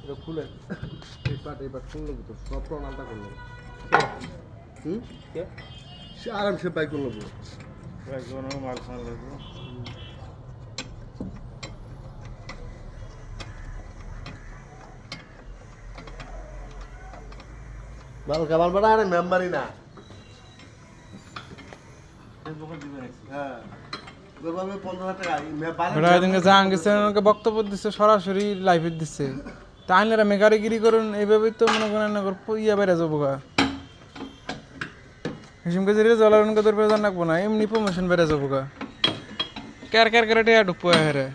এটা খুলে এই পাট খুললো তো সব প্রণামটা করলো কে সে আরামসে বাই করলো একজন মাল খান লাগবে মাল কামাল বাড়া আরে মেম্বারই না হ্যাঁ গরবাবে 15,000 টাকা ওরা এদিনকে জাহাঙ্গীর ওনাকে বক্তব্য দিচ্ছে সরাসরি লাইভে দিচ্ছে তা আইনরা মেকারিগিরি করুন এইভাবেই তো মনে করেন ইয়া বেড়ে যাবো গা হিসিমকে যে রেজাল্ট তোর বেজার রাখবো না এমনি প্রমোশন বেড়ে যাবো গা ক্যার ক্যার ক্যারে টেয়া ঢুকবো হ্যাঁ